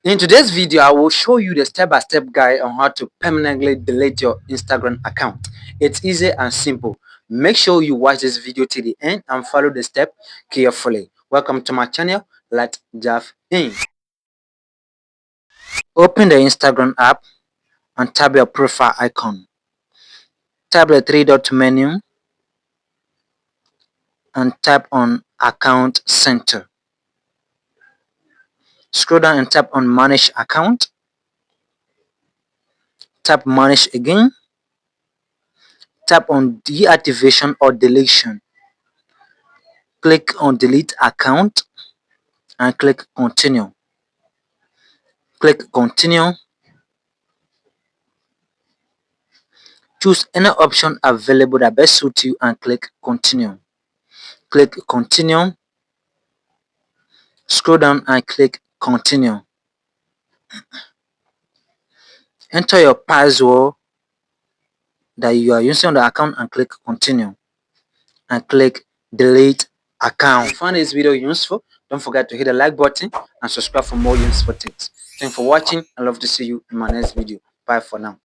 In today's video, I will show you the step-by-step guide on how to permanently delete your Instagram account. It's easy and simple. Make sure you watch this video to the end and follow the step carefully. Welcome to my channel. Let's dive in. Open the Instagram app and tap your profile icon. Tap the three-dot menu and tap on Account Center. Scroll down and tap on Manage Account. Tap Manage again. Tap on Deactivation or Deletion. Click on Delete Account and click Continue. Click Continue. Choose any option available that best suits you and click Continue. Click Continue. Scroll down and click Continue. Enter your password that you are using on the account and click Continue. And click Delete Account. If you find this video useful, don't forget to hit the like button and subscribe for more useful tips. Thanks for watching. I love to see you in my next video. Bye for now.